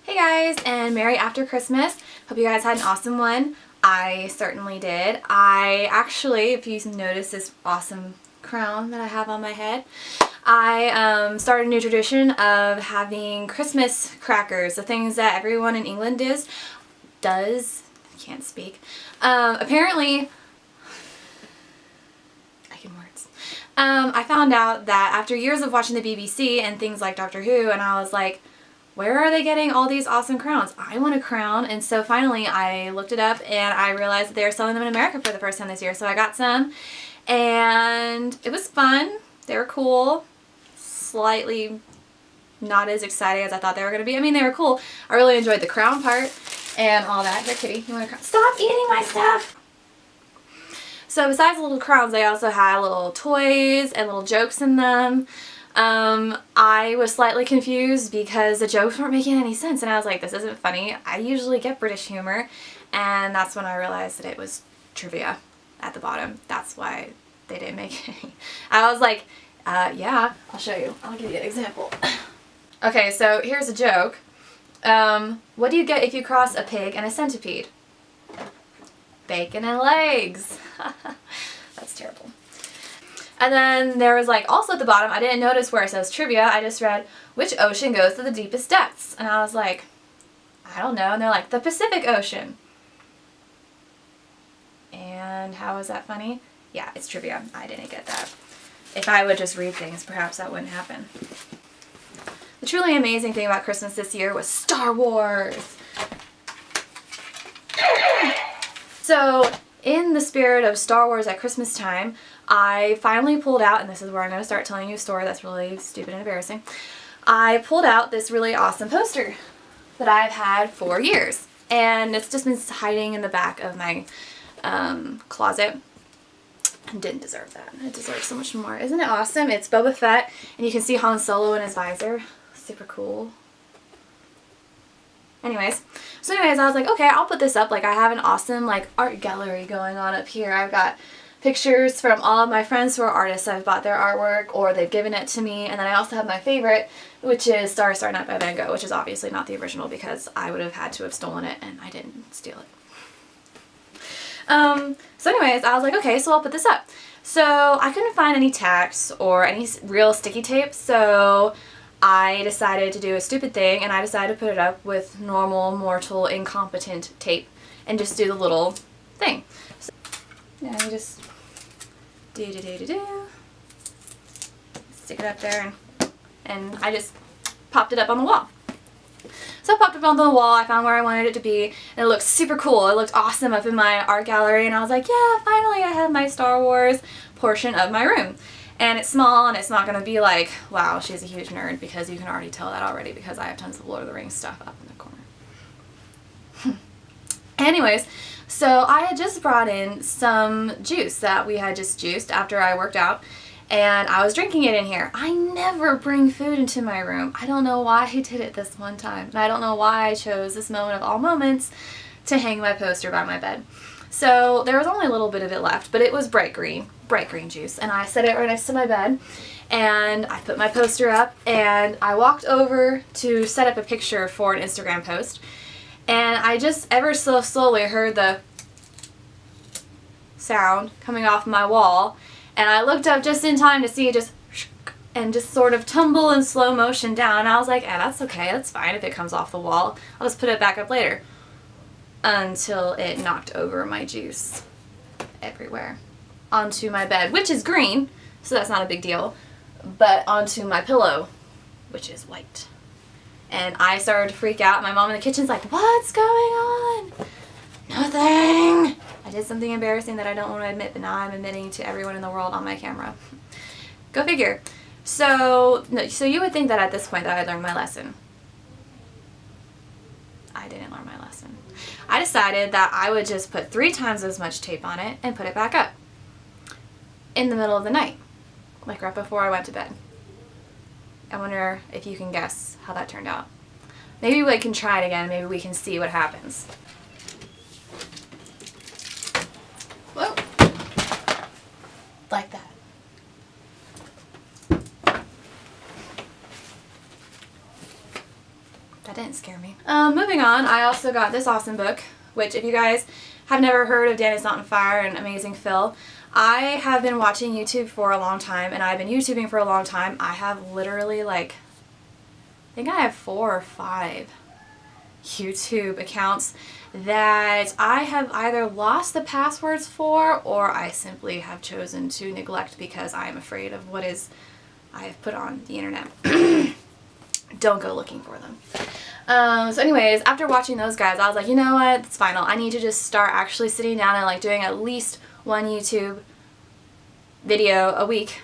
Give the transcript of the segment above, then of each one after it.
Hey guys, and Merry After Christmas. Hope you guys had an awesome one. I certainly did. I actually, if you notice this awesome crown that I have on my head, I started a new tradition of having Christmas crackers, the things that everyone in England does, I can't speak. Apparently, I found out that after years of watching the BBC and things like Doctor Who, and I was like, where are they getting all these awesome crowns? I want a crown. And so finally I looked it up and I realized that they were selling them in America for the first time this year. So I got some and it was fun. They were cool. Slightly not as exciting as I thought they were going to be. I mean, they were cool. I really enjoyed the crown part and all that. Here, kitty, you want a crown? Stop eating my stuff! So besides the little crowns, they also had little toys and little jokes in them. I was slightly confused because the jokes weren't making any sense, and I was like, this isn't funny. I usually get British humor, and that's when I realized that it was trivia at the bottom. That's why they didn't make any. I was like, yeah, I'll show you. I'll give you an example. Okay, so here's a joke. What do you get if you cross a pig and a centipede? Bacon and legs. That's terrible. And then there was like also at the bottom, I didn't notice where it says trivia, I just read, which ocean goes to the deepest depths? And I was like, I don't know. And they're like, the Pacific Ocean. And how is that funny? Yeah, it's trivia. I didn't get that. If I would just read things, perhaps that wouldn't happen. The truly amazing thing about Christmas this year was Star Wars. So, in the spirit of Star Wars at Christmas time, I finally pulled out, and this is where I'm going to start telling you a story that's really stupid and embarrassing. I pulled out this really awesome poster that I've had for years, and it's just been hiding in the back of my closet, and didn't deserve that. It deserves so much more. Isn't it awesome? It's Boba Fett, and you can see Han Solo in his visor. Super cool. Anyways, I was like, okay, I'll put this up. Like, I have an awesome, like, art gallery going on up here. I've got pictures from all of my friends who are artists. I've bought their artwork or they've given it to me. And then I also have my favorite, which is Star Star Night by Van Gogh, which is obviously not the original because I would have had to have stolen it and I didn't steal it. So anyways, I was like, okay, so I'll put this up. So I couldn't find any tacks or any real sticky tape, so I decided to do a stupid thing and I decided to put it up with normal, mortal, incompetent tape and just do the little thing. So, yeah, you just do. Stick it up there and I just popped it up on the wall. So I popped it up on the wall, I found where I wanted it to be, and it looked super cool. It looked awesome up in my art gallery and I was like, yeah, finally I have my Star Wars portion of my room. And it's small and it's not going to be like, wow, she's a huge nerd, because you can already tell that already because I have tons of Lord of the Rings stuff up in the corner. Anyways, so I had just brought in some juice that we had just juiced after I worked out, and I was drinking it in here. I never bring food into my room. I don't know why I did it this one time, and I don't know why I chose this moment of all moments to hang my poster by my bed. So there was only a little bit of it left, but it was bright green juice, and I set it right next to my bed and I put my poster up and I walked over to set up a picture for an Instagram post, and I just ever so slowly heard the sound coming off my wall, and I looked up just in time to see it just sort of tumble in slow motion down. I was like, that's okay, that's fine if it comes off the wall, I'll just put it back up later. Until it knocked over my juice everywhere onto my bed, which is green, so that's not a big deal, but onto my pillow, which is white. And I started to freak out. My mom in the kitchen's like, what's going on? Nothing. I did something embarrassing that I don't want to admit, but now I'm admitting to everyone in the world on my camera. Go figure. So you would think that at this point that I learned my lesson. I didn't learn my lesson. I decided that I would just put 3 times as much tape on it and put it back up in the middle of the night, like right before I went to bed. I wonder if you can guess how that turned out. Maybe we can try it again. Maybe we can see what happens. Whoa. Like that. That didn't scare me. Moving on, I also got this awesome book, which if you guys have never heard of Danny's Not on Fire and Amazing Phil, I have been watching YouTube for a long time, and I've been YouTubing for a long time. I have literally like, I think I have 4 or 5 YouTube accounts that I have either lost the passwords for or I simply have chosen to neglect because I am afraid of what I have put on the internet. Don't go looking for them. So anyways, after watching those guys, I was like, you know what, it's final. I need to just start actually sitting down and like doing at least one YouTube video a week.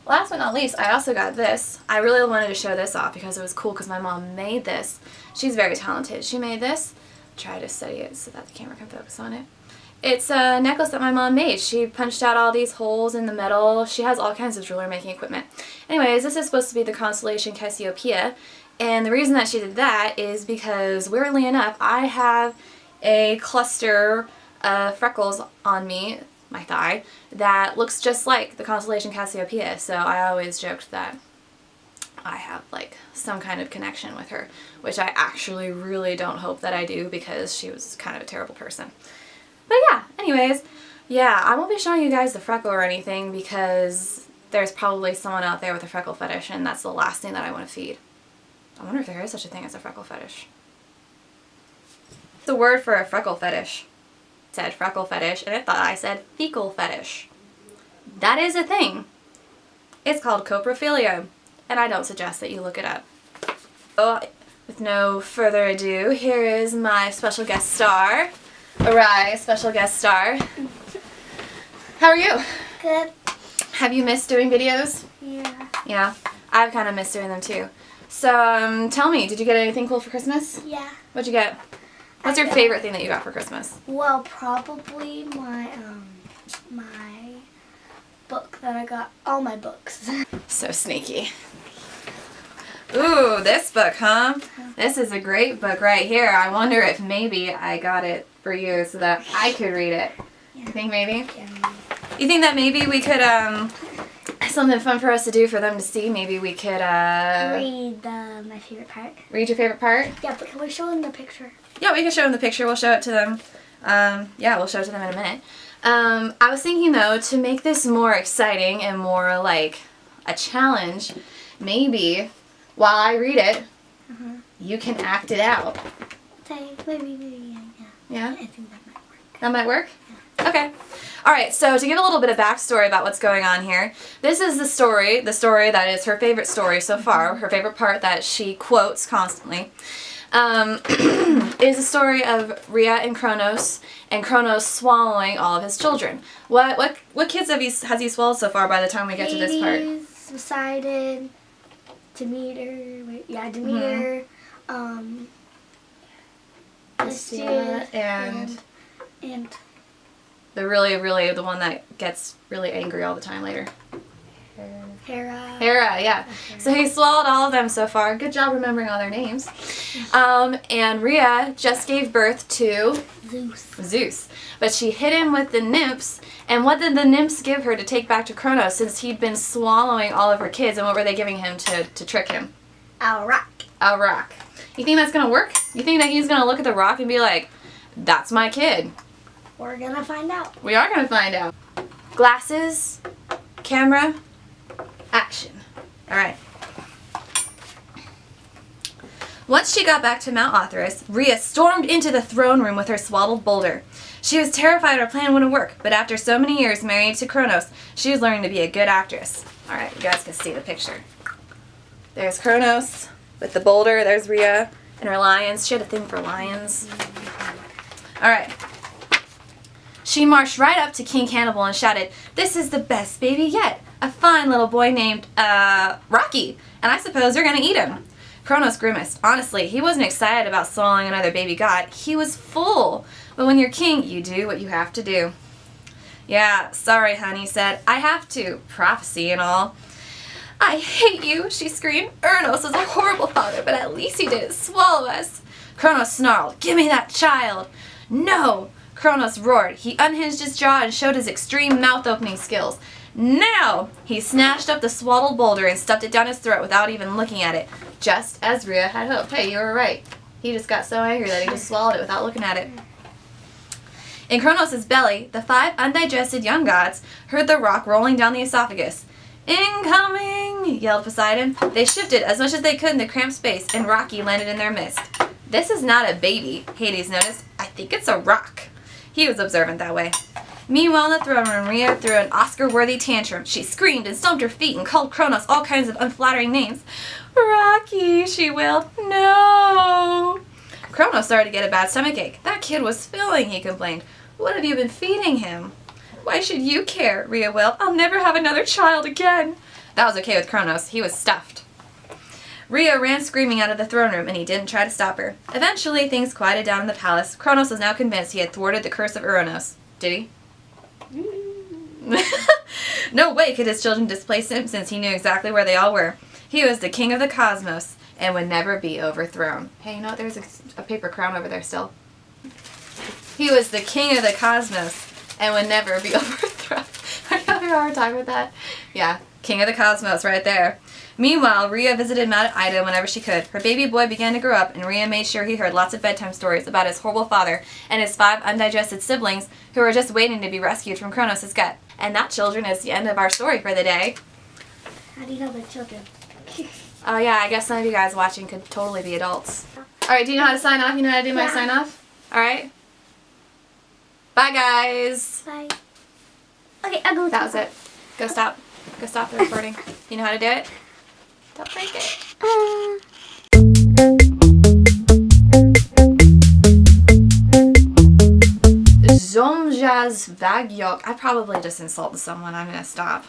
Last but not least, I also got this. I really wanted to show this off because it was cool because my mom made this. She's very talented. She made this. Try to steady it so that the camera can focus on it. It's a necklace that my mom made. She punched out all these holes in the metal. She has all kinds of jewelry making equipment. Anyways, this is supposed to be the constellation Cassiopeia. And the reason that she did that is because, weirdly enough, I have a cluster of freckles on me, my thigh, that looks just like the constellation Cassiopeia. So I always joked that I have like some kind of connection with her, which I actually really don't hope that I do because she was kind of a terrible person. But yeah, anyways, yeah, I won't be showing you guys the freckle or anything because there's probably someone out there with a freckle fetish and that's the last thing that I want to feed. I wonder if there is such a thing as a freckle fetish. The word for a freckle fetish said freckle fetish and it thought I said fecal fetish. That is a thing. It's called coprophilia and I don't suggest that you look it up. Oh, with no further ado, here is my special guest star. Arai, special guest star. How are you? Good. Have you missed doing videos? Yeah. Yeah, I've kind of missed doing them too. So, tell me, did you get anything cool for Christmas? Yeah. What'd you get? What's your favorite thing that you got for Christmas? Well, probably my book that I got. All my books. So sneaky. Ooh, this book, huh? This is a great book right here. I wonder if maybe I got it for you so that I could read it. Yeah. You think maybe? Yeah. You think that maybe we could, something fun for us to do for them to see, maybe we could, read my favorite part. Read your favorite part? Yeah, but can we show them the picture? Yeah, we can show them the picture. We'll show it to them. Yeah, we'll show it to them in a minute. I was thinking, though, to make this more exciting and more like a challenge, maybe while I read it, you can act it out. Okay, maybe, Yeah? I think that might work. That might work? Yeah. Okay. Alright, so to give a little bit of backstory about what's going on here, this is the story that is her favorite story so far, her favorite part that she quotes constantly, is the story of Rhea and Kronos swallowing all of his children. What kids has he swallowed so far by the time we get to this part? Hades, Poseidon, Demeter, Hestia, and the one that gets really angry all the time later. Hera. Hera, yeah. Okay. So he swallowed all of them so far. Good job remembering all their names. And Rhea just gave birth to Zeus. But she hid him with the nymphs. And what did the nymphs give her to take back to Kronos since he'd been swallowing all of her kids? And what were they giving him to trick him? A rock. A rock. You think that's going to work? You think that he's going to look at the rock and be like, that's my kid? We're going to find out. We are going to find out. Glasses, camera, action. Alright. Once she got back to Mount Othrys, Rhea stormed into the throne room with her swaddled boulder. She was terrified her plan wouldn't work, but after so many years married to Kronos, she was learning to be a good actress. Alright, you guys can see the picture. There's Kronos with the boulder. There's Rhea and her lions. She had a thing for lions. Alright. She marched right up to King Hannibal and shouted, "This is the best baby yet! A fine little boy named, Rocky, and I suppose you're gonna eat him." Kronos grimaced. Honestly, he wasn't excited about swallowing another baby god. He was full. But when you're king, you do what you have to do. "Yeah, sorry, hon," he said. "I have to. Prophecy and all." "I hate you," she screamed. "Urnos is a horrible father, but at least he didn't swallow us." Kronos snarled, "Give me that child." "No!" Kronos roared. He unhinged his jaw and showed his extreme mouth-opening skills. "Now!" He snatched up the swaddled boulder and stuffed it down his throat without even looking at it, just as Rhea had hoped. Hey, you were right. He just got so angry that he just swallowed it without looking at it. In Kronos' belly, the 5 undigested young gods heard the rock rolling down the esophagus. "Incoming!" yelled Poseidon. They shifted as much as they could in the cramped space, and Rocky landed in their midst. "This is not a baby," Hades noticed. "I think it's a rock." He was observant that way. Meanwhile, in the throne room, Rhea threw an Oscar-worthy tantrum. She screamed and stomped her feet and called Kronos all kinds of unflattering names. "Rocky," she wailed. "No!" Kronos started to get a bad stomachache. "That kid was filling," he complained. "What have you been feeding him?" "Why should you care?" Rhea wailed. "I'll never have another child again." That was okay with Kronos. He was stuffed. Rhea ran screaming out of the throne room, and he didn't try to stop her. Eventually, things quieted down in the palace. Kronos was now convinced he had thwarted the curse of Uranus. Did he? No way could his children displace him, since he knew exactly where they all were. He was the king of the cosmos and would never be overthrown. Hey, you know what? There's a paper crown over there still. He was the king of the cosmos and would never be overthrown. Are you having a hard time with that? Yeah, king of the cosmos right there. Meanwhile, Rhea visited Mount Ida whenever she could. Her baby boy began to grow up, and Rhea made sure he heard lots of bedtime stories about his horrible father and his 5 undigested siblings who were just waiting to be rescued from Kronos' gut. And that, children, is the end of our story for the day. How do you know they're children? Oh yeah, I guess some of you guys watching could totally be adults. Alright, do you know how to sign off? You know how to do my sign off? Alright? Bye, guys! Bye. Okay, I'll go. That was it. Go stop. Go stop the recording. You know how to do it? Don't break it. Zomjas Vagyok. I probably just insulted someone. I'm gonna stop.